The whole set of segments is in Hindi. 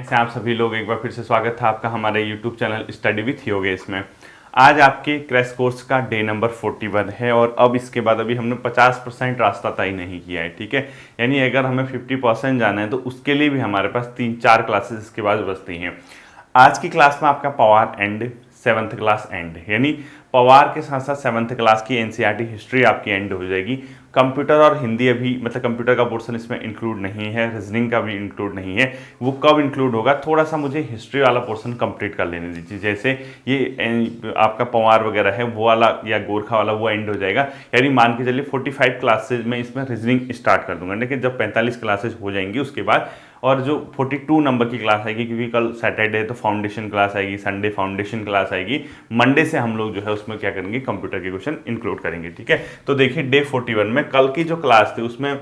से आप सभी लोग एक बार फिर से स्वागत था आपका हमारे YouTube channel study with Yogesh में। आज आपके क्रैश कोर्स का डे नंबर 41 है और अब इसके बाद अभी हमने 50% रास्ता तय नहीं किया है, ठीक है। यानी अगर हमें 50% जाना है तो उसके लिए भी हमारे पास 3-4 क्लासेस इसके बाद बचती हैं। आज की क्लास में आपका Pawar and 7th class and, यानी पवार के साथ साथ 7th क्लास की एनसीईआरटी हिस्ट्री आपकी एंड हो जाएगी। कंप्यूटर और हिंदी अभी मतलब कंप्यूटर का पोर्शन इसमें इंक्लूड नहीं है, रीजनिंग का भी इंक्लूड नहीं है। वो कब इंक्लूड होगा, थोड़ा सा मुझे हिस्ट्री वाला पोर्शन कंप्लीट कर लेने दीजिए। जैसे ये आपका पवार वगैरह है वो वाला या गोरखा वाला वो एंड हो जाएगा, यानी मान के चलिए 45 क्लासेज में इसमें रीजनिंग स्टार्ट कर दूंगा। लेकिन जब 45 क्लासेज हो जाएंगी उसके बाद और जो 42 नंबर की क्लास आएगी, क्योंकि कल सैटरडे है तो फाउंडेशन क्लास आएगी, संडे फाउंडेशन क्लास आएगी, मंडे से हम लोग जो है उसमें क्या करेंगे, कंप्यूटर के क्वेश्चन इंक्लूड करेंगे, ठीक है। तो देखिए डे 41 में कल की जो क्लास थी उसमें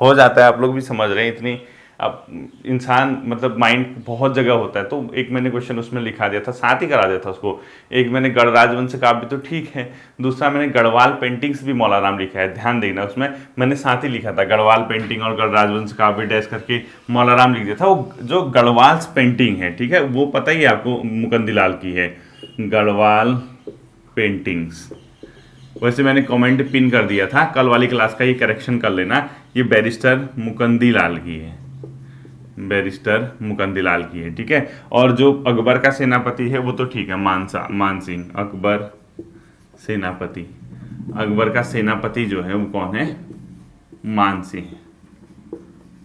हो जाता है, आप लोग भी समझ रहे हैं, इतनी अब इंसान मतलब माइंड बहुत जगह होता है। तो एक मैंने क्वेश्चन उसमें लिखा दिया था, साथ ही करा दिया था उसको। एक मैंने गणराजवंश काव्य तो ठीक है, दूसरा मैंने गढ़वाल पेंटिंग्स भी मौलाराम लिखा है, ध्यान देना उसमें मैंने साथ ही लिखा था गढ़वाल पेंटिंग और गणराजवंश काव्य डैश करके मौलाराम लिख दिया था। वो जो गढ़वाल पेंटिंग है, ठीक है, वो पता ही आपको मुकंदीलाल की है, गढ़वाल पेंटिंग्स। वैसे मैंने कमेंट पिन कर दिया था, कल वाली क्लास का ये करेक्शन कर लेना, ये बैरिस्टर मुकंदीलाल की है, बैरिस्टर मुकंदीलाल की है, ठीक है। और जो अकबर का सेनापति है वो तो ठीक है, मान सिंह, अकबर सेनापति, अकबर का सेनापति जो है वो कौन है, मान सिंह,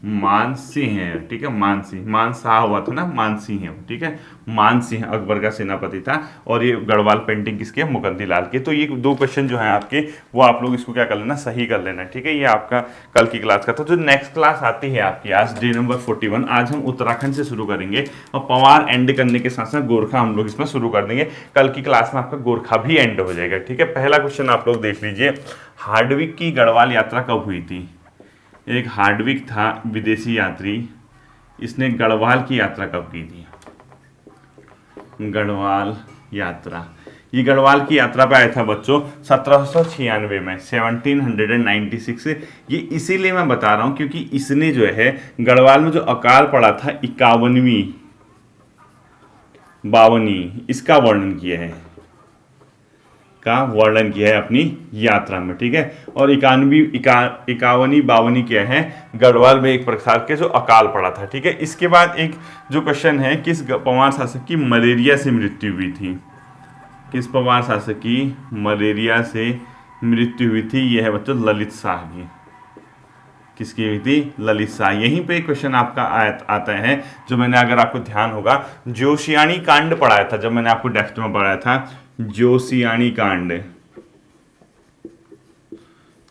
मान सिंह है, ठीक है। मान सिंह, मान शाह हुआ था ना, मान सिंह है, ठीक है। मान सिंह अकबर का सेनापति था और ये गढ़वाल पेंटिंग किसके, मुकंदीलाल के। तो ये दो क्वेश्चन जो है आपके वो आप लोग इसको क्या कर लेना, सही कर लेना, ठीक है। ये आपका कल की क्लास का था। जो नेक्स्ट क्लास आती है आपकी आज डे नंबर 41, आज हम उत्तराखंड से शुरू करेंगे और पवार एंड करने के साथ साथ गोरखा हम लोग इसमें शुरू कर देंगे। कल की क्लास में आपका गोरखा भी एंड हो जाएगा, ठीक है। पहला क्वेश्चन आप लोग देख लीजिए, हार्डविक की गढ़वाल यात्रा कब हुई थी। एक हार्डविक था विदेशी यात्री, इसने गढ़वाल की यात्रा कब की थी, गढ़वाल यात्रा। ये गढ़वाल की यात्रा पे आया था बच्चों 1796 में, 1796। ये इसीलिए मैं बता रहा हूं क्योंकि इसने जो है गढ़वाल में जो अकाल पड़ा था 51वीं 52, इसका वर्णन किया है, का वर्णन किया है अपनी यात्रा में, ठीक है। और 51वीं 52 क्या है, गढ़वाल में एक प्रकार के जो अकाल पड़ा था, ठीक है। इसके बाद एक जो क्वेश्चन है, किस पवार शासक की मलेरिया से मृत्यु हुई थी, किस पवार शासक की मलेरिया से मृत्यु हुई थी। यह है बच्चों ललित शाह की, किसकी हुई थी, ललित शाह। यहीं पे क्वेश्चन आपका आता है जो मैंने, अगर आपको ध्यान होगा, जोशियाणी कांड पढ़ाया था जब मैंने आपको डेप्थ में पढ़ाया था, जोशियाणी कांड,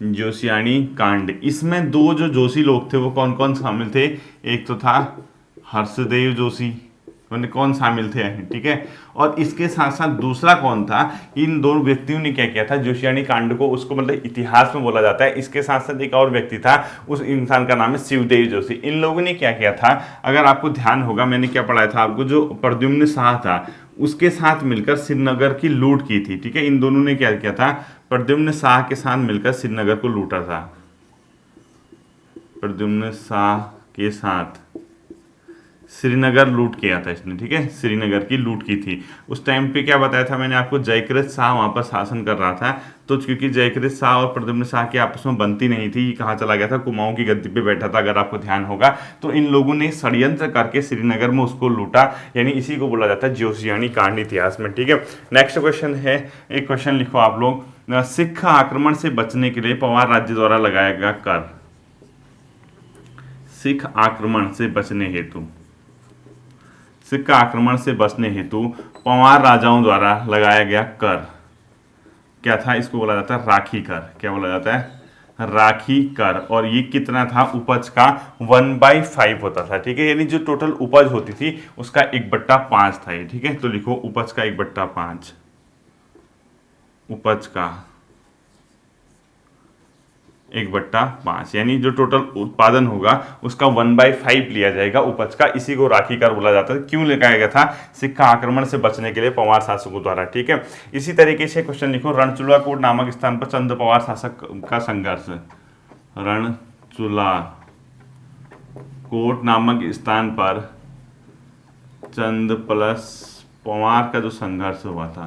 जोशियाणी कांड। इसमें दो जो जोशी लोग थे वो कौन कौन शामिल थे, एक तो था हर्षदेव जोशी, कौन शामिल थे, ठीक है। और इसके साथ साथ दूसरा कौन था, इन दो व्यक्तियों ने क्या किया था, जोशियाणी कांड को, उसको मतलब इतिहास में बोला जाता है। इसके साथ साथ एक और व्यक्ति था, उस इंसान का नाम है शिवदेव जोशी। इन लोगों ने क्या किया था, अगर आपको ध्यान होगा, मैंने क्या पढ़ाया था आपको, जो प्रद्युम्न शाह था उसके साथ मिलकर श्रीनगर की लूट की थी, ठीक है। इन दोनों ने क्या किया था, प्रद्युम्न शाह के साथ मिलकर श्रीनगर को लूटा था, प्रद्युम्न शाह के साथ श्रीनगर लूट किया था इसने, ठीक है, श्रीनगर की लूट की थी। उस टाइम पे क्या बताया था मैंने आपको, जयकृत शाह वहां पर शासन कर रहा था। तो क्योंकि जयकृत शाह और प्रद्युम्न शाह की आपस में बनती नहीं थी, ये कहाँ चला गया था, कुमाऊं की गद्दी पे बैठा था, अगर आपको ध्यान होगा। तो इन लोगों ने षड्यंत्र करके श्रीनगर में उसको लूटा, यानी इसी को बोला जाता है जोशियाणी कांड इतिहास में, ठीक है। नेक्स्ट क्वेश्चन है, एक क्वेश्चन लिखो आप लोग, सिख आक्रमण से बचने के लिए पवार राज्य द्वारा लगाया गया कर, सिख आक्रमण से बचने हेतु, सिख आक्रमण से बचने हेतु पवार राजाओं द्वारा लगाया गया कर क्या था, इसको बोला जाता है राखी कर। क्या बोला जाता है, राखी कर। और ये कितना था, उपज का 1/5 होता था, ठीक है। यानी जो टोटल उपज होती थी उसका 1/5 था ये, ठीक है। तो लिखो उपज का 1/5, उपज का 1/5, यानी जो टोटल उत्पादन होगा उसका 1/5 लिया जाएगा उपज का। इसी को राखी कर बोला जाता है। क्यों लगाया गया था, सिख आक्रमण से बचने के लिए पवार शासकों द्वारा, ठीक है। इसी तरीके से क्वेश्चन लिखो, रणचूला कोट नामक स्थान पर चंद पवार शासक का संघर्ष, रणचूला कोट नामक स्थान पर चंद प्लस पंवार का जो संघर्ष हुआ था,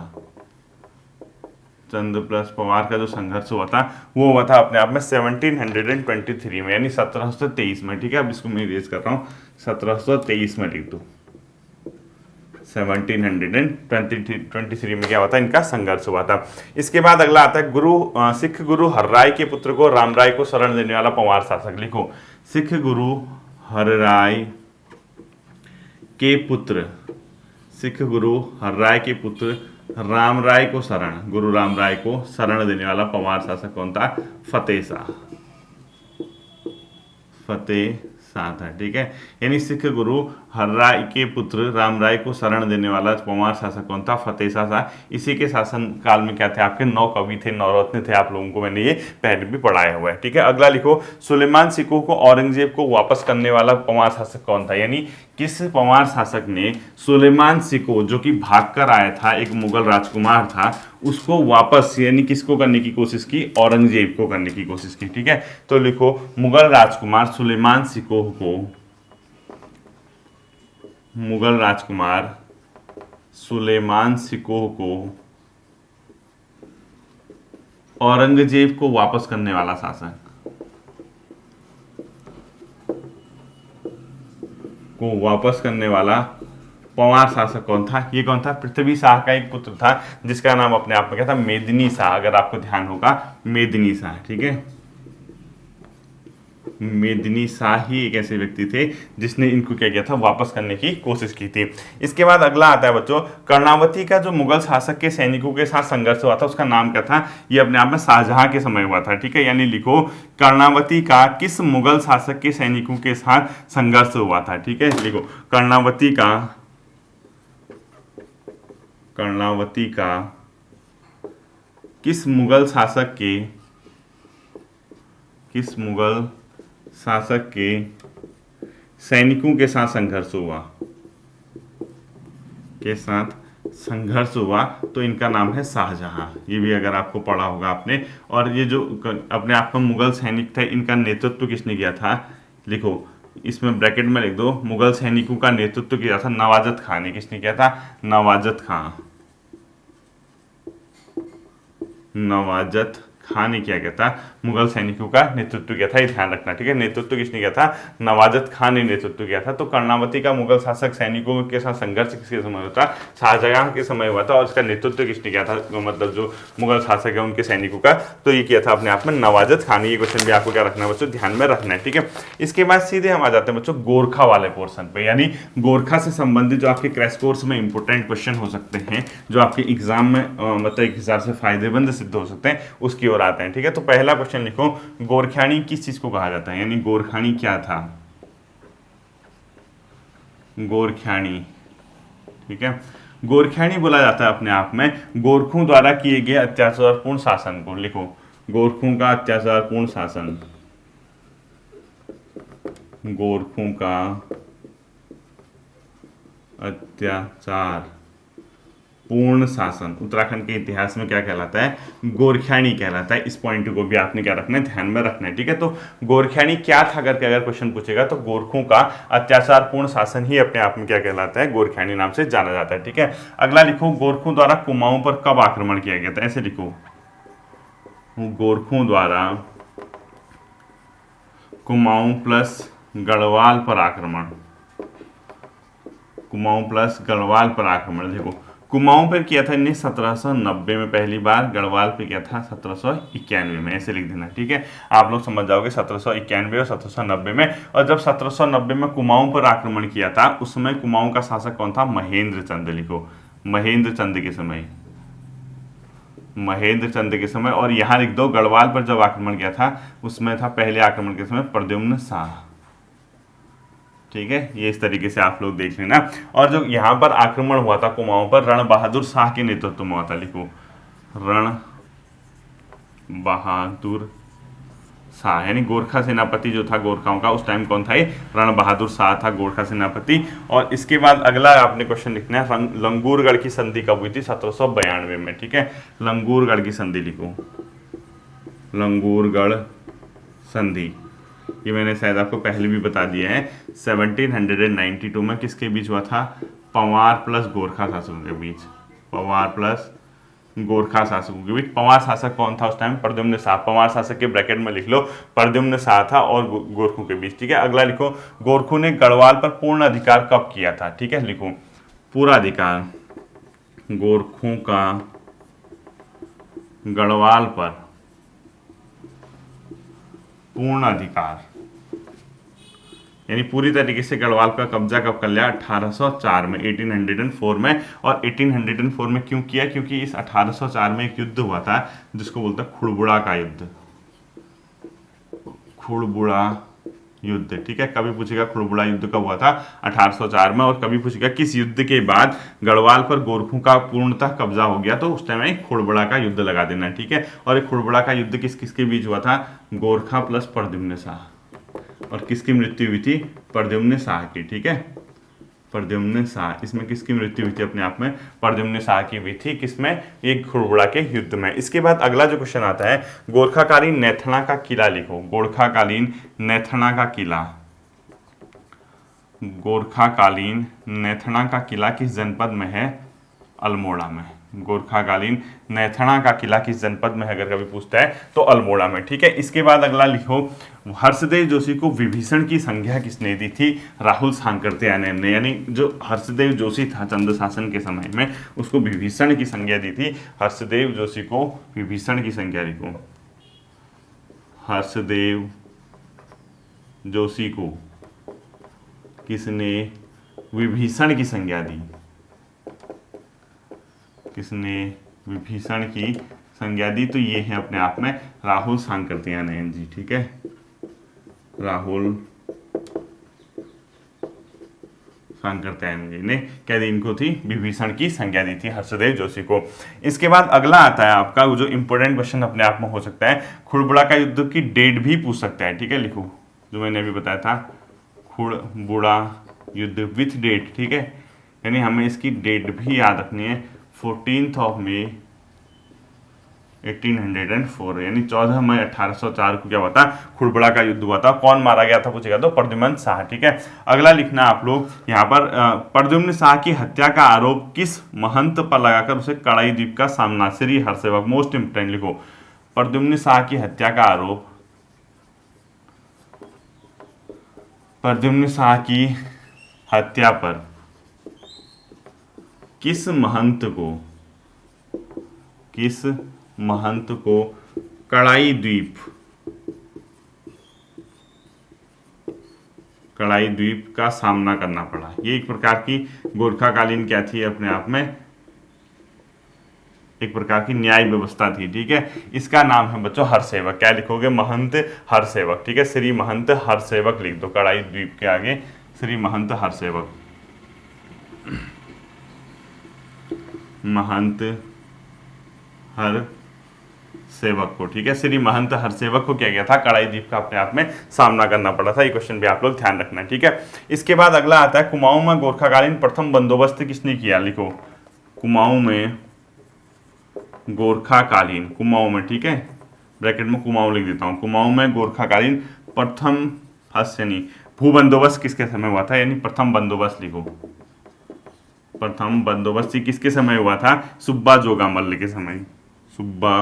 चंद प्लस पंवार का जो संघर्ष हुआ था वो हुआ था अपने आप में 1723 में, यानी 1723 में। ठीक है, अब इसको मैं इरेज कर रहा हूँ, 1723 में लिख दो। 1723 में क्या हुआ था, इनका संघर्ष हुआ था। इसके बाद अगला आता है सिख गुरु हरराय के पुत्र को रामराय को शरण देने वाला पंवार शासक। लिखो, सिख गुरु हरराय के पुत्र, सिख गुरु हरराय के पुत्र रामराय को शरण, गुरु रामराय को शरण देने वाला पंवार शासक कौन था? फतेह शाह, फतेह शाह था। ठीक है, यानी सिख गुरु हरराय के पुत्र रामराय को शरण देने वाला पंवार शासक कौन था? फतेह शाह था। इसी के शासन काल में क्या थे आपके? 9 कवि थे, 9 रत्न थे। आप लोगों को मैंने ये पहले भी पढ़ाया हुआ है। ठीक है, अगला लिखो, सुलेमान सिकोह को औरंगजेब को वापस करने वाला पंवार शासक कौन था? यानी किस पंवार शासक ने सुलेमान सिकोह, जो कि भागकर आया था, एक मुगल राजकुमार था, उसको वापस यानी किसको करने की कोशिश की? औरंगजेब को करने की कोशिश की। ठीक है, तो लिखो, मुगल राजकुमार सुलेमान सिकोह को, मुगल राजकुमार सुलेमान सिकोह को औरंगजेब को वापस करने वाला शासक, को वापस करने वाला पंवार शासक कौन था? ये कौन था? पृथ्वी शाह का एक पुत्र था जिसका नाम अपने आप में क्या था? मेदिनी शाह। अगर आपको ध्यान होगा, मेदिनी शाह। ठीक है, मेदिनी शाह ही एक ऐसे व्यक्ति थे जिसने इनको क्या किया था? वापस करने की कोशिश की थी। इसके बाद अगला आता है बच्चों, कर्णावती का जो मुगल शासक के सैनिकों के साथ संघर्ष हुआ था उसका नाम क्या था? ये अपने आप में शाहजहां के समय हुआ था। ठीक है, यानी लिखो, कर्णावती का किस मुगल शासक के सैनिकों के साथ संघर्ष हुआ था? ठीक है, लिखो, कर्णावती का किस मुगल शासक के सैनिकों के साथ संघर्ष हुआ, तो इनका नाम है शाहजहां। ये भी अगर आपको पढ़ा होगा आपने। और ये जो अपने आप में मुगल सैनिक थे, इनका नेतृत्व किसने किया था? लिखो, इसमें ब्रैकेट में लिख दो, मुगल सैनिकों का नेतृत्व किया था नवाजत खान ने। किसने किया था? नवाजत खान ने क्या किया था? मुगल सैनिकों का नेतृत्व किया था। ये ध्यान रखना। ठीक है, नेतृत्व किसने किया था? नवाजत खान ने नेतृत्व किया था। तो कर्णावती का मुगल शासक सैनिकों के साथ संघर्ष किसके समय हुआ था? शाहजहां के समय हुआ था। और इसका नेतृत्व किसने किया था? मतलब जो मुगल शासक है उनके सैनिकों का, तो ये किया था अपने आप में नवाजत खान। ये क्वेश्चन भी आपको क्या रखना है बच्चों? ध्यान में रखना है। ठीक है, इसके बाद सीधे हम आ जाते हैं बच्चों गोरखा वाले पोर्शन पे, यानी गोरखा से संबंधित जो आपके क्रैश कोर्स में इंपोर्टेंट क्वेश्चन हो सकते हैं, जो आपके एग्जाम में मतलब एक हिसाब से फायदेमंद सिद्ध हो सकते हैं, उसकी ओर आते हैं। ठीक है, तो पहला क्वेश्चन लिखो, गोरख्यानी किस चीज को कहा जाता है? यानी गोरखानी क्या था? गोरख्यानी। ठीक है, गोरख्यानी बोला जाता है अपने आप में गोरखों द्वारा किए गए अत्याचारपूर्ण शासन को। लिखो, गोरखों का अत्याचारपूर्ण शासन, गोरखों का अत्याचार पूर्ण शासन उत्तराखंड के इतिहास में क्या कहलाता है? गोरख्यानी कहलाता है। इस पॉइंट को भी आपने क्या रखना है? ध्यान में रखना है। ठीक है, तो गोरख्यानी क्या था करके अगर क्वेश्चन पूछेगा तो गोरखों का अत्याचारपूर्ण शासन ही अपने आप में क्या कहलाता है? गोरख्यानी नाम से जाना जाता है। ठीक है, अगला लिखो, गोरखों द्वारा कुमाऊं पर कब आक्रमण किया गया था? ऐसे लिखो, गोरखों द्वारा कुमाऊं प्लस गढ़वाल पर आक्रमण, कुमाऊं प्लस गढ़वाल पर आक्रमण। देखो, कुमाऊं पर किया था इन्हें 1790 में पहली बार, गढ़वाल पे किया था 1791 में। ऐसे लिख देना। ठीक है, आप लोग समझ जाओगे 1791 और 1790 में। और जब 1790 में कुमाऊं पर आक्रमण किया था उस समय कुमाऊं का शासक कौन था? महेंद्र चंद। लिखो, महेंद्र चंद के समय, महेंद्र चंद के समय। और यहाँ लिख दो, गढ़वाल पर जब आक्रमण किया था उसमें था पहले आक्रमण के समय प्रद्युम्न शाह। ठीक है, ये इस तरीके से आप लोग देख लेना। और जो यहाँ पर आक्रमण हुआ था कुमाऊं पर, रण बहादुर शाह के नेतृत्व में हुआ था। लिखो, रण बहादुर शाह, यानी गोरखा सेनापति जो था गोरखाओं का उस टाइम कौन था? ये रण बहादुर शाह था, गोरखा सेनापति। और इसके बाद अगला आपने क्वेश्चन लिखना है, लंगूरगढ़ की संधि कब हुई थी? 1792 में। ठीक है, लंगूरगढ़ की संधि लिखो, लंगूरगढ़ संधि, ये मैंने शायद आपको पहले भी बता दिया है। 1792 में किसके बीच हुआ था? पंवार प्लस गोरखा शासकों के बीच, पंवार प्लस गोरखा शासकों के बीच। पंवार शासक कौन था उस टाइम? प्रद्युम्न शाह। पंवार शासक के ब्रैकेट में लिख लो प्रद्युम्न शाह था और गोरखों के बीच, ठीक है। अगला लिखो, गोरखों ने गढ़वाल पर पूर्ण अधिकार कब किया था? ठीक है, लिखो पूरा अधिकार, गोरखों का गढ़वाल पर पूर्ण अधिकार, यानी पूरी तरीके से गढ़वाल का कब्जा कब कर लिया? 1804 में, 1804 में। और 1804 में क्यों किया? क्योंकि इस 1804 में एक युद्ध हुआ था जिसको बोलता है खुड़बुड़ा का युद्ध, खुड़बुड़ा युद्ध, ठीक है। कभी पूछेगा खुड़बुड़ा युद्ध कब हुआ था? 1804 में। और कभी पूछेगा किस युद्ध के बाद गढ़वाल पर गोरखों का पूर्णतः कब्जा हो गया, तो उस टाइम में खुड़बुड़ा का युद्ध लगा देना, ठीक है। और एक खुड़बुड़ा का युद्ध किस किस के बीच हुआ था? गोरखा प्लस प्रद्युम्न शाह। और किसकी मृत्यु हुई थी? प्रद्युम्न शाह की, ठीक है, प्रद्युम्न शाह। इसमें किसकी मृत्यु हुई थी? अपने आप में प्रद्युम्न शाह की हुई थी। किसमें? एक खुड़बुड़ा के युद्ध में। इसके बाद अगला जो क्वेश्चन आता है, गोरखाकालीन नैथणा का किला लिखो। गोरखाकालीन नैथणा का किला, गोरखाकालीन नैथणा का किला किस जनपद में है? अल्मोड़ा में। गोरखाकालीन नैथणा का किला किस जनपद में है? अगर कभी पूछता है तो अल्मोड़ा में, ठीक है। इसके बाद अगला लिखो, हर्षदेव जोशी को विभीषण की संज्ञा किसने दी थी? राहुल सांकृत्यायन ने। यानी जो हर्षदेव जोशी था चंद्र शासन के समय में, उसको विभीषण की संज्ञा दी थी। हर्षदेव जोशी को विभीषण की संज्ञा लिखो, हर्षदेव जोशी को किसने विभीषण की संज्ञा दी? किसने विभीषण की संज्ञा दी? तो ये है अपने आप में राहुल सांकृत्यायन जी, ठीक है, राहुल सांकृत्यायन जी ने क्या दी? इनको थी विभीषण की संज्ञा दी थी हर्षदेव जोशी को। इसके बाद अगला आता है आपका जो इंपॉर्टेंट क्वेश्चन अपने आप में हो सकता है, खुड़बुड़ा का युद्ध की डेट भी पूछ सकता है, ठीक है। लिखो जो मैंने अभी बताया था, खुड़बुड़ा युद्ध विथ डेट, ठीक है, यानी हमें इसकी डेट भी याद रखनी है। 14 मई 1804, यानी 14 मई 1804 को क्या हुआ था? खुड़बुड़ा का युद्ध हुआ था। कौन मारा गया था पूछेगा तो प्रद्युम्न शाह, ठीक है। अगला लिखना आप लोग यहाँ पर, प्रद्युम्न शाह की हत्या का आरोप किस महंत पर लगाकर उसे कड़ाई द्वीप का सामना? श्री हरसेवक। मोस्ट इंपोर्टेंट लिखो, प्रद्युम्न शाह की हत्या का आरोप, प्रद्युम्न शाह की हत्या पर किस महंत को, किस महंत को कड़ाई द्वीप, कड़ाई द्वीप का सामना करना पड़ा? ये एक प्रकार की गोरखाकालीन क्या थी? अपने आप में एक प्रकार की न्याय व्यवस्था थी, ठीक है। इसका नाम है बच्चों हरसेवक। क्या लिखोगे? महंत हरसेवक, ठीक है। श्री महंत हरसेवक लिख दो कड़ाई द्वीप के आगे, श्री महंत हरसेवक, महंत हर सेवक को, ठीक है। श्री महंत हरसेवक को क्या किया था? कड़ाई द्वीप का अपने आप में सामना करना पड़ा था। ये क्वेश्चन भी आप लोग ध्यान रखना, ठीक है। इसके बाद अगला आता है, कुमाऊं में गोरखाकालीन प्रथम बंदोबस्त किसने किया? लिखो कुमाऊं में गोरखाकालीन, कुमाऊं में, ठीक है, ब्रैकेट में कुमाऊं लिख देता हूं। कुमाऊं में गोरखाकालीन प्रथम यानी भू बंदोबस्त किसके समय हुआ था? यानी प्रथम बंदोबस्त लिखो, प्रथम बंदोबस्त किसके समय हुआ था? सुब्बा जोगामल्ल के समय, सुब्बा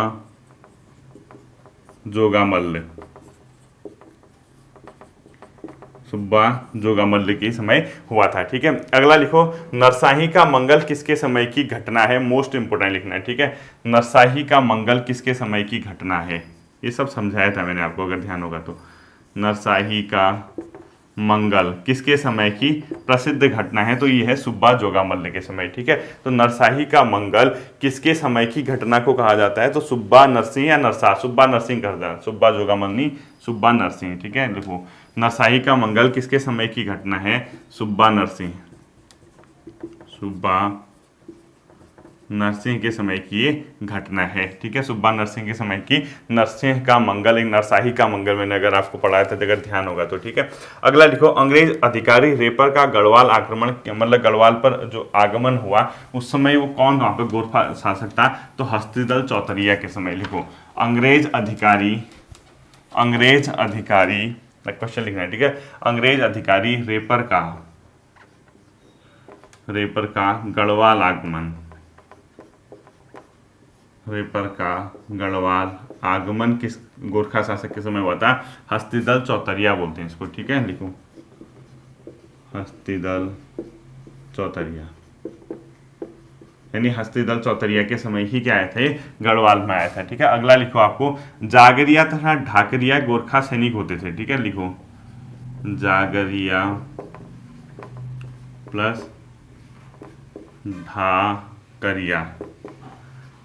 जोगामल्ल, सुब्बा जोगामल्ल के समय हुआ था, ठीक है। अगला लिखो, नरसाही का मंगल किसके समय की घटना है? मोस्ट इंपोर्टेंट लिखना है, ठीक है। नरसाही का मंगल किसके समय की घटना है? ये सब समझाया था मैंने आपको, अगर ध्यान होगा तो। नरसाही का मंगल किसके समय की प्रसिद्ध घटना है? तो ये है सुब्बा जोगामल्ल के समय, ठीक है। तो नरसाही का मंगल किसके समय की घटना को कहा जाता है? तो सुब्बा नरसिंह या नरसा, सुब्बा नरसिंह कर देना, सुब्बा जोगामल्ल नहीं, सुब्बा नरसिंह, ठीक है। देखो नरसाही का मंगल किसके समय की घटना है? सुब्बा नरसिंह, सुब्बा नरसिंह के समय की ये घटना है, ठीक है। सुब्बा नरसिंह के समय की नरसिंह का मंगल, एक नरसाही का मंगल मैंने अगर आपको पढ़ाया था, अगर ध्यान होगा तो, ठीक है। अगला लिखो, अंग्रेज अधिकारी रेपर का गढ़वाल आक्रमण, मतलब गढ़वाल पर जो आगमन हुआ उस समय वो कौन वहां पे गोरखा शासक था? तो हस्तिदल चौतरिया के समय। लिखो अंग्रेज अधिकारी, अंग्रेज अधिकारी, क्वेश्चन लिखना है, ठीक है। अंग्रेज अधिकारी रेपर का, रेपर का गढ़वाल आगमन, रेपर का गढ़वाल आगमन किस गोरखा शासक के समय हुआ था? हस्तिदल चौतरिया बोलते हैं इसको, ठीक है, लिखो हस्तिदल चौतरिया, यानी हस्तिदल चौतरिया के समय ही क्या आए थे? गढ़वाल में आया था, ठीक है। अगला लिखो आपको, जागरिया तथा ढाकरिया गोरखा सैनिक होते थे, ठीक है, लिखो जागरिया प्लस ढाकरिया,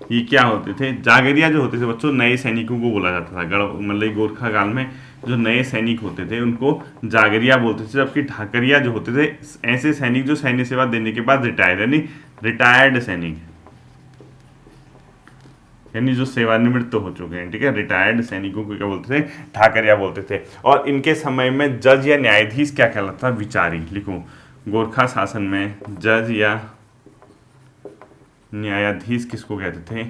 ये क्या होते थे? जागरिया जो होते थे बच्चों, नए सैनिकों को बोला जाता था। मतलब गोरखा काल में जो नए सैनिक होते थे उनको जागरिया बोलते थे, जबकि ढाकरिया जो होते थे ऐसे सैनिक जो सैन्य सेवा देने के बाद रिटायर, यानी रिटायर्ड सैनिक, यानी जो सेवानिवृत्त हो चुके हैं, ठीक है, रिटायर्ड सैनिकों को क्या बोलते थे? ढाकरिया बोलते थे। और इनके समय में जज या न्यायाधीश क्या कहलाता था? विचारी, लिखो गोरखा शासन में जज या न्यायाधीश किसको कहते थे?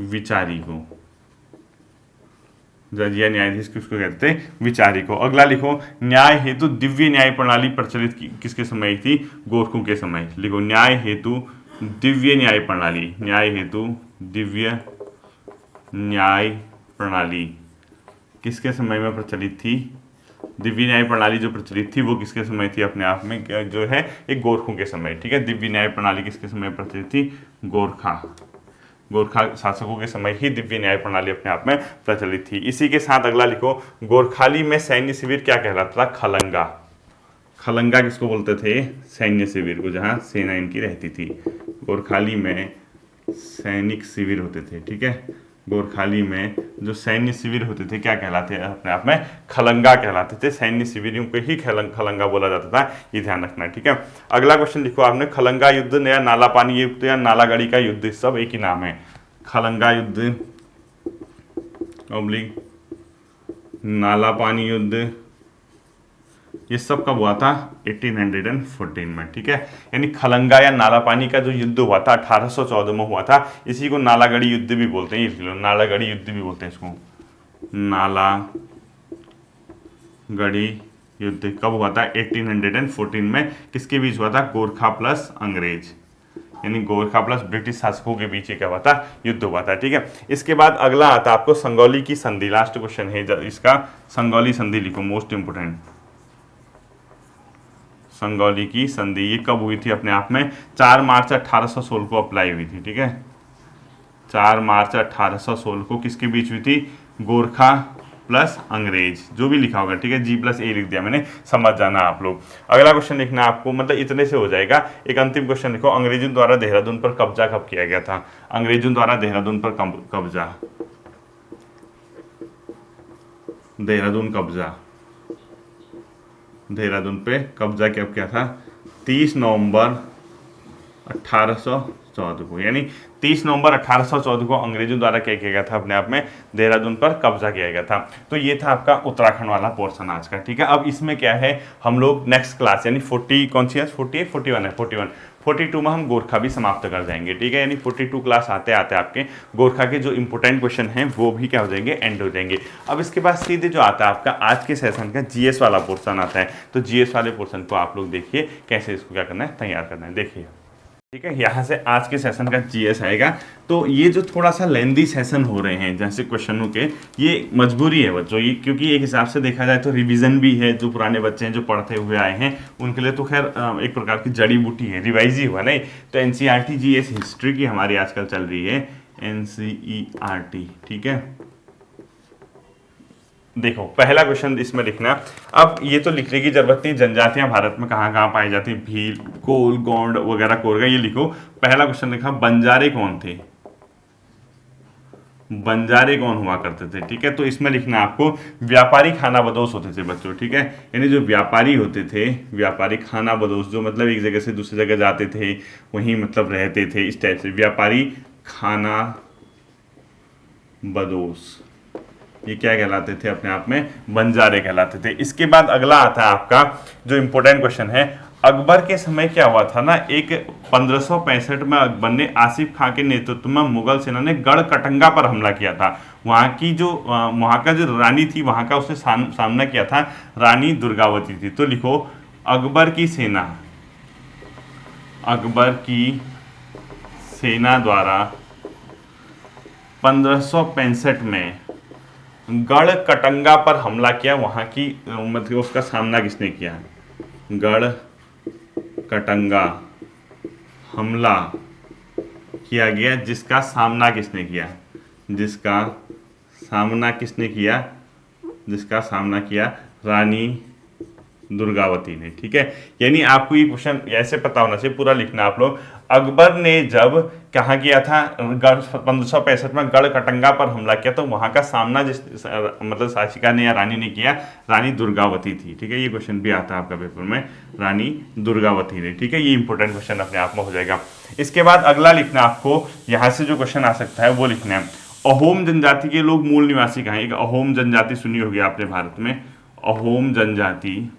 विचारी को। जज या न्यायाधीश किसको कहते थे? विचारी को। अगला लिखो, न्याय हेतु दिव्य न्याय प्रणाली प्रचलित किसके समय थी? गोरखों के समय। लिखो न्याय हेतु दिव्य न्याय प्रणाली, न्याय हेतु दिव्य न्याय प्रणाली किसके समय में प्रचलित थी? दिव्य न्याय प्रणाली जो प्रचलित थी वो किसके समय थी? अपने आप में जो है एक गोरखों के समय, ठीक है। दिव्य न्याय प्रणाली किसके समय प्रचलित थी? गोरखा शासकों के समय ही दिव्य न्याय प्रणाली अपने आप में प्रचलित थी। इसी के साथ अगला लिखो, गोरखाली में सैन्य शिविर क्या कहलाता था? खलंगा। खलंगा किसको बोलते थे? सैन्य शिविर को, जहाँ सेना इनकी रहती थी। गोरखाली में सैनिक शिविर होते थे, ठीक है। गोरखाली में जो सैन्य शिविर होते थे क्या कहलाते हैं? अपने आप में खलंगा कहलाते थे। सैन्य शिविरों को ही खलंगा बोला जाता था, ये ध्यान रखना, ठीक है। अगला क्वेश्चन लिखो आपने, खलंगा युद्ध या नालापानी युद्ध या नालागढ़ी का युद्ध, सब एक ही नाम है। खलंगा युद्ध ऑब्लिक नालापानी युद्ध, ये सब कब हुआ था? 1814 में, ठीक है। यानी खलंगा या नालापानी का जो युद्ध हुआ था 1814 में हुआ था। इसी को नालागढ़ी युद्ध भी बोलते हैं, ये नालागढ़ी युद्ध भी बोलते हैं इसको। नालागढ़ी युद्ध कब हुआ था? 1814 में। किसके बीच हुआ था? गोरखा प्लस अंग्रेज, यानी गोरखा प्लस ब्रिटिश शासकों के बीच क्या हुआ था? युद्ध हुआ था, ठीक है। इसके बाद अगला आता है आपको संगौली की संधि, लास्ट क्वेश्चन है इसका। संगौली संधि लिखो, मोस्ट इंपोर्टेंट। संगौली की संधि ये कब हुई थी? अपने आप में 4 मार्च 1816 को अप्लाई हुई थी, ठीक है। 4 मार्च 1816 को किसके बीच हुई थी? गोरखा प्लस अंग्रेज, जो भी लिखा होगा, ठीक है। G+A लिख दिया मैंने, समझ जाना आप लोग। अगला क्वेश्चन लिखना आपको, मतलब इतने से हो जाएगा। एक अंतिम क्वेश्चन लिखो, अंग्रेजों द्वारा देहरादून पर कब्जा कब किया गया था? अंग्रेजों द्वारा देहरादून पर कब्जा, देहरादून पे कब्जा कब किया था? 30 नवंबर 1814 को, यानी 30 नवंबर 1814 को अंग्रेजों द्वारा क्या किया गया था? अपने आप में देहरादून पर कब्जा किया गया था। तो ये था आपका उत्तराखंड वाला पोर्शन आज का, ठीक है। अब इसमें क्या है, हम लोग नेक्स्ट क्लास यानी 40 कौन सी है? 48 41 है, 42 में हम गोरखा भी समाप्त कर जाएंगे, ठीक है। यानी 42 क्लास आते आते आपके गोरखा के जो इंपॉर्टेंट क्वेश्चन हैं वो भी क्या हो जाएंगे? एंड हो जाएंगे। अब इसके बाद सीधे जो आता है आपका आज के सेशन का GS वाला पोर्शन आता है। तो GS वाले पोर्शन को आप लोग देखिए कैसे इसको क्या करना है, तैयार करना है, देखिए, ठीक है। यहाँ से आज के सेशन का GS आएगा। तो ये जो थोड़ा सा लेंदी सेशन हो रहे हैं जैसे क्वेश्चनों के, ये मजबूरी है बच्चों, ये क्योंकि एक हिसाब से देखा जाए तो रिवीजन भी है। जो पुराने बच्चे हैं जो पढ़ते हुए आए हैं उनके लिए तो खैर एक प्रकार की जड़ी बूटी है, रिवाइज ही हुआ नहीं। तो NCERT GS हिस्ट्री की हमारी आजकल चल रही है, NCERT, ठीक है। देखो पहला क्वेश्चन इसमें लिखना। अब ये तो लिखने की जरूरत नहीं, जनजातियां भारत में कहाँ कहाँ पाई जाती हैं, भील, कोल, गोंड वगैरह, कोरगा, ये लिखो। पहला क्वेश्चन लिखा, बंजारे कौन थे? बंजारे कौन हुआ करते थे, ठीक है। तो इसमें लिखना आपको, व्यापारी खानाबदोश होते थे बच्चों, ठीक है। यानी जो व्यापारी होते थे, व्यापारी खानाबदोश, जो मतलब एक जगह से दूसरी जगह जाते थे, वहीं मतलब रहते थे, इस टाइप से व्यापारी खानाबदोश, ये क्या कहलाते थे? अपने आप में बंजारे कहलाते थे। इसके बाद अगला आता है आपका जो इंपॉर्टेंट क्वेश्चन है, अकबर के समय क्या हुआ था ना, एक 1565 में अकबर ने आसिफ खां के नेतृत्व में मुगल सेना ने गढ़ कटंगा पर हमला किया था। वहाँ की जो वहाँ का जो रानी थी वहाँ का उसने सामना किया था, रानी दुर्गावती थी। तो लिखो, अकबर की सेना अकबर की सेना द्वारा 1565 में गढ़ कटंगा पर हमला किया, वहां की मतलब उसका सामना किसने किया? गढ़ कटंगा हमला किया गया, जिसका सामना किसने किया? जिसका सामना किसने किया? जिसका सामना किया रानी दुर्गावती ने। ठीक है, यानी आपको ये क्वेश्चन ऐसे पता होना चाहिए, पूरा लिखना आप लोग। अकबर ने जब कहाँ किया था? गढ़ 1565 में गढ़ कटंगा पर हमला किया, तो वहां का सामना जिस मतलब शासिका ने या रानी ने किया, रानी दुर्गावती थी। ठीक है, ये क्वेश्चन भी आता है आपका पेपर में, रानी दुर्गावती ने। ठीक है, ये इंपॉर्टेंट क्वेश्चन अपने आप में हो जाएगा। इसके बाद अगला लिखना आपको, यहाँ से जो क्वेश्चन आ सकता है वो लिखना है, अहोम जनजाति के लोग मूल निवासी कहाँ? एक अहोम जनजाति सुनी होगी आपने भारत में, अहोम जनजाति,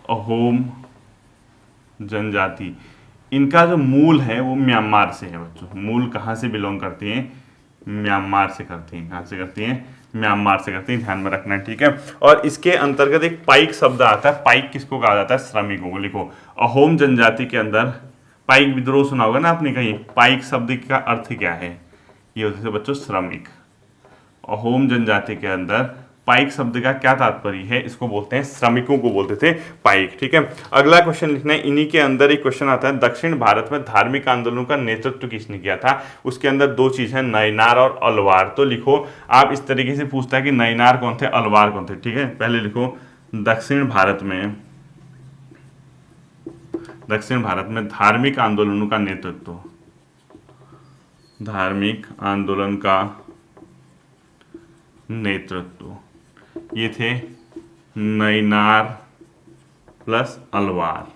अहोम जनजाति, इनका जो मूल है वो म्यांमार से है बच्चों। मूल कहाँ से बिलोंग करती हैं? म्यांमार से करती हैं। कहाँ से करती हैं? म्यांमार से करती हैं, ध्यान में रखना है। ठीक है, और इसके अंतर्गत एक पाइक शब्द आता है। पाइक किसको कहा जाता है? श्रमिकों को। लिखो, अहोम जनजाति के अंदर पाइक विद्रोह सुना होगा ना आपने कहीं। पाइक शब्द का अर्थ क्या है? ये होते थे बच्चों श्रमिक। अहोम जनजाति के अंदर पाइक शब्द का क्या तात्पर्य है? इसको बोलते हैं, श्रमिकों को बोलते थे पाइक। ठीक है, अगला क्वेश्चन लिखना है। इन्हीं के अंदर एक क्वेश्चन आता है, दक्षिण भारत में धार्मिक आंदोलनों का नेतृत्व किसने किया था? उसके अंदर दो चीज है, नैनार और अलवार। तो लिखो, आप इस तरीके से पूछता है कि नैनार कौन थे, अलवार कौन थे। ठीक है, पहले लिखो, दक्षिण भारत में धार्मिक आंदोलनों का नेतृत्व, धार्मिक आंदोलन का नेतृत्व, ये थे नैनार प्लस अलवार।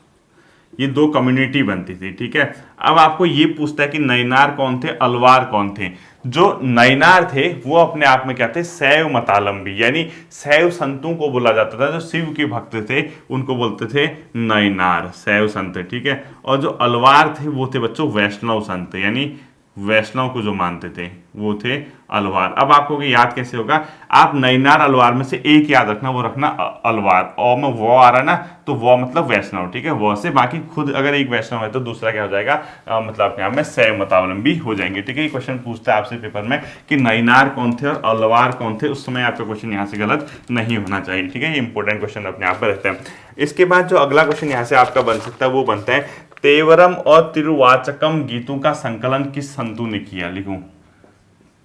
ये दो कम्युनिटी बनती थी। ठीक है, अब आपको ये पूछता है कि नैनार कौन थे, अलवार कौन थे? जो नैनार थे वो अपने आप में क्या थे? शैव मतालंबी, यानी शैव संतों को बोला जाता था। जो शिव के भक्त थे उनको बोलते थे नैनार, शैव संत। ठीक है, और जो अलवार थे वो थे बच्चों वैष्णव संत, यानी वैष्णव को जो मानते थे वो थे अलवार। अब आपको याद कैसे होगा? आप नैनार अलवार में से एक याद रखना, वो रखना अलवार। और में वो आ रहा ना, तो वो मतलब वैष्णव। ठीक है, वो से बाकी खुद अगर एक वैष्णव है तो दूसरा क्या हो जाएगा? मतलब अपने आप में शैव मतावलंबी हो जाएंगे। ठीक है, ये क्वेश्चन पूछता है आपसे पेपर में कि नैनार कौन थे और अलवार कौन थे। उस समय आपका क्वेश्चन यहाँ से गलत नहीं होना चाहिए। ठीक है, ये इंपॉर्टेंट क्वेश्चन अपने आप में रहता है। इसके बाद जो अगला क्वेश्चन यहाँ से आपका बन सकता है वो बनता है, तेवरम और तिरुवाचकम गीतों का संकलन किस संतों ने किया? लिखूं,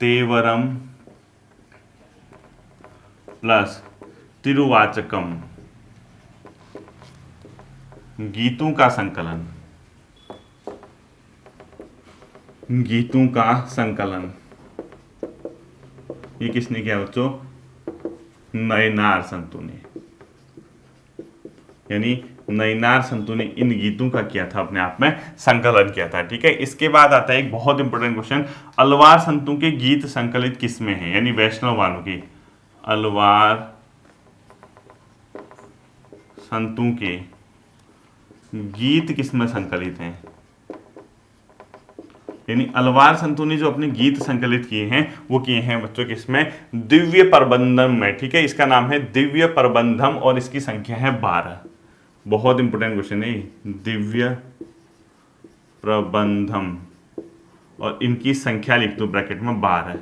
तेवरम प्लस तिरुवाचकम गीतों का संकलन, गीतों का संकलन ये किसने किया बच्चों? नैनार संतों ने, यानी नैनार संतों ने इन गीतों का किया था, अपने आप में संकलन किया था। ठीक है, इसके बाद आता है एक बहुत इंपॉर्टेंट क्वेश्चन, अलवार संतों के गीत संकलित किसमें हैं? यानी वैष्णव वालों की, अलवार संतों के गीत किसमें संकलित हैं? यानी अलवार संतों ने जो अपने गीत संकलित किए हैं वो किए हैं बच्चों किसमें? दिव्य प्रबंधम में। ठीक है, इसका नाम है दिव्य प्रबंधम और इसकी संख्या है 12। बहुत इंपॉर्टेंट क्वेश्चन है, दिव्य प्रबंधम, और इनकी संख्या लिख दो ब्रैकेट में 12।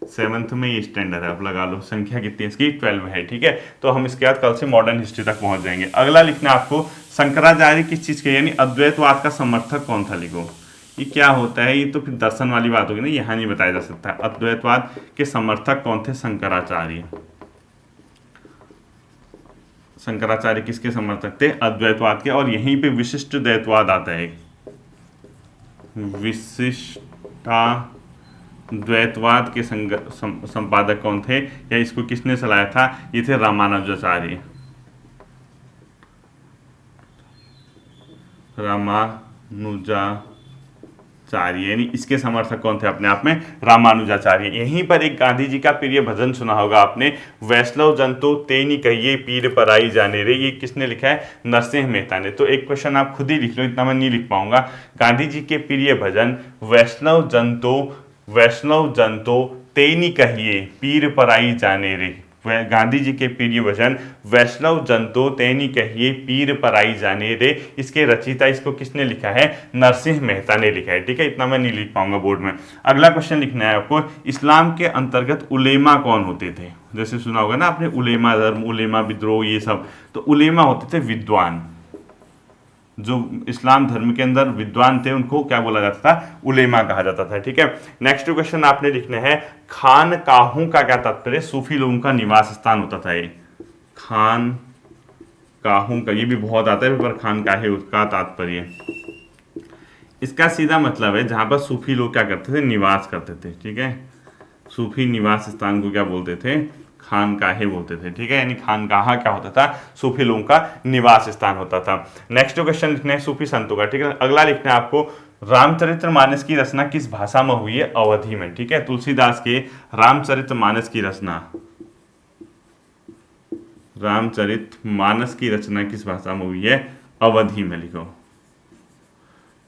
7th में ये स्टैंडर्ड है, आप लगा लो। संख्या कितनी है इसकी? 12 है। ठीक है, तो हम इसके बाद कल से मॉडर्न हिस्ट्री तक पहुंच जाएंगे। अगला लिखना आपको, शंकराचार्य किस चीज के यानी अद्वैतवाद का समर्थक कौन था? लिखो, ये क्या होता है? ये तो फिर दर्शन वाली बात होगी ना, यहाँ नहीं बताया जा सकता। अद्वैतवाद के समर्थक कौन थे? शंकराचार्य। शंकराचार्य किसके समर्थक थे? अद्वैतवाद के। और यहीं पे विशिष्ट द्वैतवाद आता है, विशिष्टाद्वैतवाद के संपादक कौन थे या इसको किसने चलाया था? ये थे रामानुजाचार्य। रामानुजाचार्य, यानी इसके समर्थक कौन थे? अपने आप में रामानुजाचार्य। यहीं पर एक गांधी जी का प्रिय भजन सुना होगा आपने, वैष्णव जन तो तेनी कहिए पीर पराई जाने रे। ये किसने लिखा है? नरसिंह मेहता ने। तो एक क्वेश्चन आप खुद ही लिख लो, इतना मैं नहीं लिख पाऊंगा। गांधी जी के प्रिय भजन वैष्णव जन तो तेनी कहिए पीर पराई जाने रे, वह गांधी जी के प्रिय वचन वैष्णव जन तो तेनी कहिए पीर पराई जाने रे, इसके रचयिता इसको किसने लिखा है, नरसिंह मेहता ने लिखा है। ठीक है, इतना मैं नहीं लिख पाऊंगा बोर्ड में। अगला क्वेश्चन लिखना है आपको, इस्लाम के अंतर्गत उलेमा कौन होते थे। जैसे सुना होगा ना आपने उलेमा धर्म, उलेमा विद्रोह, ये सब, तो उलेमा होते थे विद्वान। जो इस्लाम धर्म के अंदर विद्वान थे उनको क्या बोला जाता था, उलेमा कहा जाता था। ठीक है, नेक्स्ट क्वेश्चन आपने लिखना है, खानकाहों का क्या तात्पर्य, सूफी लोगों का निवास स्थान होता था ये। खानकाहों का, ये भी बहुत आता है पर खानकाहे उसका तात्पर्य, इसका सीधा मतलब है जहां पर सूफी लोग क्या करते थे, निवास करते थे। ठीक है, सूफी निवास स्थान को क्या बोलते थे, खानकाहे बोलते थे। ठीक है, यानी खानकाहा क्या होता था, सूफी लोगों का निवास स्थान होता था। नेक्स्ट क्वेश्चन लिखना है सूफी संतों का। ठीक है, अगला लिखना है आपको, रामचरितमानस की रचना किस भाषा में हुई है, अवधि में। ठीक है, तुलसीदास के रामचरितमानस की रचना, रामचरितमानस की रचना किस भाषा में हुई है, अवधि में लिखो,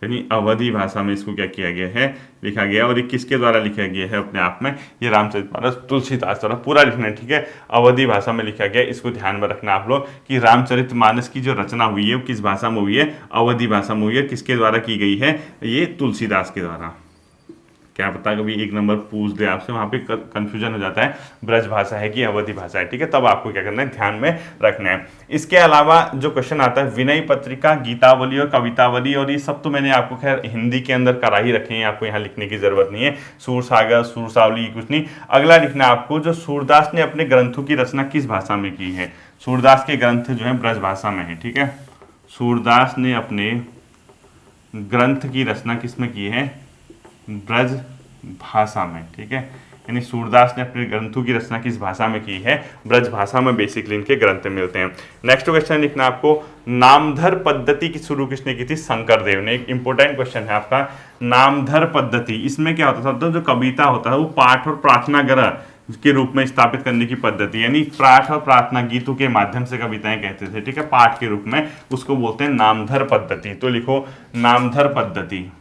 यानी अवधि भाषा में इसको क्या किया गया है, लिखा गया। और ये किसके द्वारा लिखा गया है अपने आप में, ये रामचरितमानस तुलसीदास द्वारा, पूरा लिखना है। ठीक है, अवधि भाषा में लिखा गया, इसको ध्यान में रखना आप लोग कि रामचरितमानस की जो रचना हुई है वो किस भाषा में हुई है, अवधि भाषा में हुई है। किसके द्वारा की गई है, ये तुलसीदास के द्वारा। क्या पता कभी एक नंबर पूछ दे आपसे, वहां पे कंफ्यूजन हो जाता है, ब्रज भाषा है कि अवधि भाषा है। ठीक है, तब आपको क्या करना है, ध्यान में रखना है। इसके अलावा जो क्वेश्चन आता है, विनय पत्रिका, गीतावली और कवितावली, और ये सब तो मैंने आपको खैर हिंदी के अंदर करा ही रखे हैं, आपको यहाँ लिखने की जरूरत नहीं है। सूरसागर, सूरसावली, कुछ नहीं। अगला लिखना आपको, जो सूरदास ने अपने ग्रंथों की रचना किस भाषा में की है, सूरदास के ग्रंथ जो है ब्रज भाषा में है। ठीक है, सूरदास ने अपने ग्रंथ की रचना किस में की है, ब्रज भाषा में। ठीक है, यानी सूरदास ने अपने ग्रंथों की रचना किस भाषा में की है, ब्रज भाषा में बेसिकली इनके ग्रंथ मिलते हैं। नेक्स्ट क्वेश्चन लिखना आपको, नामधर पद्धति की शुरू किसने की थी, शंकरदेव ने। एक इंपॉर्टेंट क्वेश्चन है आपका, नामधर पद्धति, इसमें क्या होता था, जो कविता होता है वो पाठ और प्रार्थना ग्रह के रूप में स्थापित करने की पद्धति, यानी पाठ और प्रार्थना गीतों के माध्यम से कविताएं कहते थे। ठीक है, पाठ के रूप में, उसको बोलते हैं नामधर पद्धति। तो लिखो नामधर पद्धति,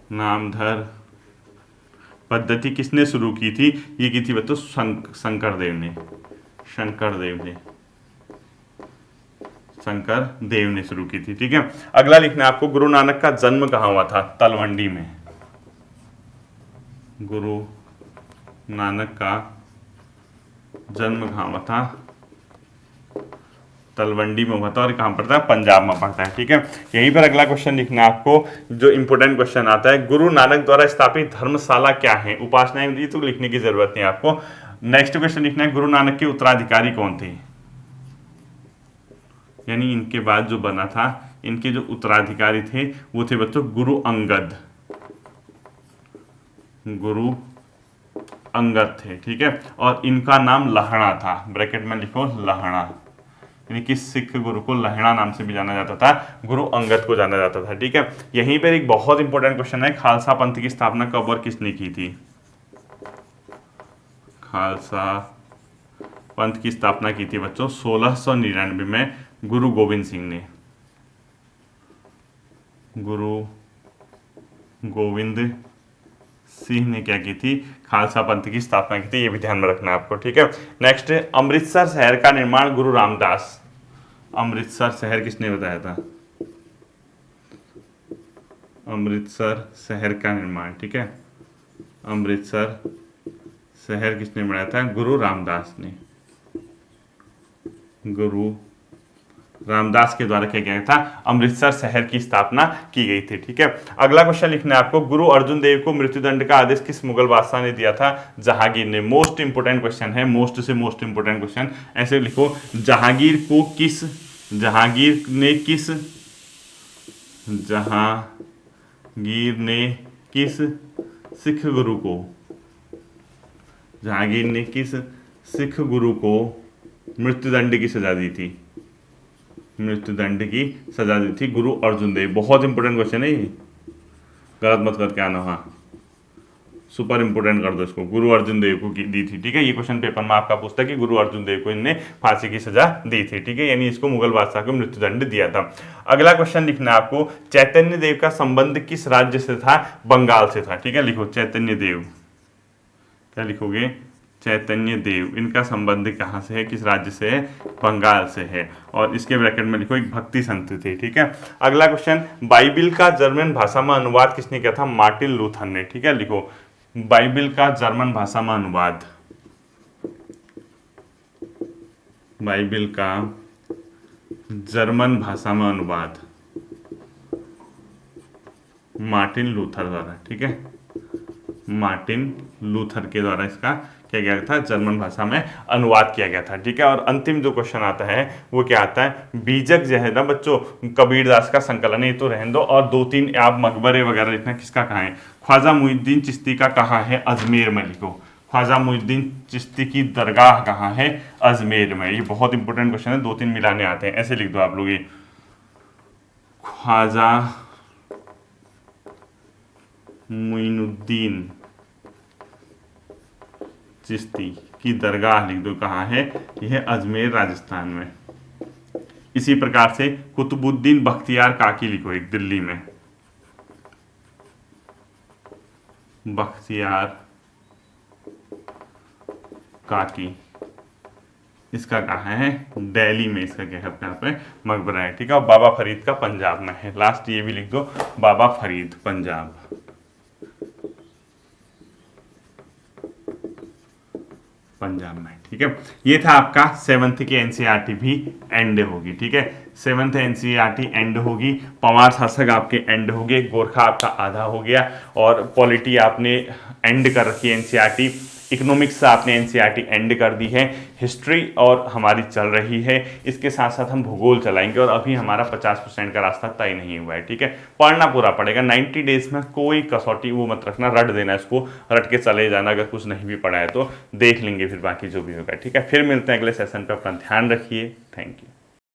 नामधर पद्धति किसने शुरू की थी, ये की थी बच्चों शंकरदेव ने, शंकरदेव ने शुरू की थी। ठीक है, अगला लिखना है आपको, गुरु नानक का जन्म कहाँ हुआ था, तलवंडी में। गुरु नानक का जन्म कहाँ हुआ था, तलवंडी में हुआ था, और कहाँ पड़ता है, पंजाब में पड़ता है। ठीक है, यहीं पर अगला क्वेश्चन लिखना है आपको, जो इंपॉर्टेंट क्वेश्चन आता है, गुरु नानक द्वारा स्थापित धर्मशाला क्या है, उपासनाएं, ये तो लिखने की जरूरत नहीं आपको। नेक्स्ट क्वेश्चन लिखना है, गुरु नानक के उत्तराधिकारी कौन थे, यानी इनके बाद जो बना था, इनके जो उत्तराधिकारी थे वो थे बच्चों गुरु अंगद, गुरु अंगद थे। ठीक है, और इनका नाम लहणा था, ब्रैकेट में लिखो लहणा, यानी कि सिख गुरु को लहणा नाम से भी जाना जाता था, गुरु अंगद को जाना जाता था। ठीक है, यहीं पर एक बहुत इंपॉर्टेंट क्वेश्चन है, खालसा पंथ की स्थापना कब और किसने की थी, खालसा पंथ की स्थापना की थी बच्चों 1699 में गुरु गोविंद सिंह ने, गुरु गोविंद सिंह ने क्या की थी, खालसा पंथ की स्थापना की थी, ये भी ध्यान में रखना आपको। ठीक है, नेक्स्ट, अमृतसर शहर का निर्माण गुरु रामदास, अमृतसर शहर किसने बताया था, अमृतसर शहर का निर्माण। ठीक है, अमृतसर शहर किसने बनाया था, गुरु रामदास ने, गुरु रामदास के द्वारा क्या गया था, अमृतसर शहर की स्थापना की गई थी। ठीक है, अगला क्वेश्चन लिखना है आपको, गुरु अर्जुन देव को मृत्युदंड का आदेश किस मुगल बादशाह ने दिया था, जहांगीर ने। मोस्ट इंपोर्टेंट क्वेश्चन है, मोस्ट से मोस्ट इंपोर्टेंट क्वेश्चन, ऐसे लिखो, जहांगीर ने किस सिख गुरु को, जहांगीर ने किस सिख गुरु को मृत्युदंड की सजा दी थी, मृत्युदंड की सजा दी थी गुरु अर्जुन देव। बहुत इंपोर्टेंट क्वेश्चन है ये, गलत मत करके आना, हाँ सुपर इंपोर्टेंट कर दो इसको, गुरु अर्जुन देव को दी थी। ठीक है, ये क्वेश्चन पेपर में आपका पूछता है कि गुरु अर्जुन देव को इनने फांसी की सजा दी थी। ठीक है, यानी इसको मुगल बादशाह को मृत्युदंड दिया था। अगला क्वेश्चन लिखना है आपको, चैतन्य देव का संबंध किस राज्य से था, बंगाल से था। ठीक है, लिखो चैतन्य देव क्या लिखोगे, चैतन्य देव। इनका संबंध कहाँ से है, किस राज्य से है, बंगाल से है। और इसके ब्रैकेट में लिखो एक भक्ति संत थे, ठीक है। अगला क्वेश्चन, बाइबिल का जर्मन भाषा में अनुवाद किसने किया था, मार्टिन लूथर ने, ठीक है। लिखो बाइबिल का जर्मन भाषा में अनुवाद, बाइबिल का जर्मन भाषा में अनुवाद मार्टिन लूथर द्वारा, ठीक है। मार्टिन लूथर के द्वारा इसका क्या गया था, जर्मन भाषा में अनुवाद किया गया था, ठीक है। और अंतिम जो क्वेश्चन आता है वो क्या आता है, बीजक जो है ना बच्चों, कबीरदास का संकलन है, ये तो रहने दो। और 2-3 आप मकबरे वगैरह लिखना, किसका कहाँ है, ख्वाजा मुइनुद्दीन चिश्ती का कहाँ है, अजमेर में लिखो। ख्वाजा मुइनुद्दीन चिश्ती की दरगाह कहाँ है, अजमेर में। ये बहुत इंपॉर्टेंट क्वेश्चन है, 2-3 मिलाने आते हैं, ऐसे लिख दो आप लोग, ये ख्वाजा मुइनुद्दीन चिश्ती की दरगाह लिख दो, कहाँ है, यह अजमेर राजस्थान में। इसी प्रकार से कुतुबुद्दीन बख्तियार काकी लिखो, एक दिल्ली में, बख्तियार काकी, इसका कहाँ है, दिल्ली में, इसका क्या है, यहाँ पे मकबरा है, ठीक है। और बाबा फरीद का पंजाब में है। लास्ट ये भी लिख दो, बाबा फरीद पंजाब, पंजाब में, ठीक है। ये था आपका 7th की एनसीईआरटी भी एंड होगी, ठीक है। 7th एनसीईआरटी एंड होगी, पंवार शासक आपके एंड हो गए, गोरखा आपका आधा हो गया, और पॉलिटी आपने एंड कर रखी है एनसीईआरटी, इकोनॉमिक्स आपने एनसीईआरटी एंड कर दी है, हिस्ट्री और हमारी चल रही है, इसके साथ साथ हम भूगोल चलाएंगे। और अभी हमारा 50% का रास्ता तय नहीं हुआ है, ठीक है। पढ़ना पूरा पड़ेगा, 90 डेज में कोई कसौटी वो मत रखना, रट देना, इसको रट के चले जाना, अगर कुछ नहीं भी पढ़ा है तो देख लेंगे फिर बाकी जो भी होगा, ठीक है। फिर मिलते हैं अगले सेशन पे, अपना ध्यान रखिए, थैंक यू।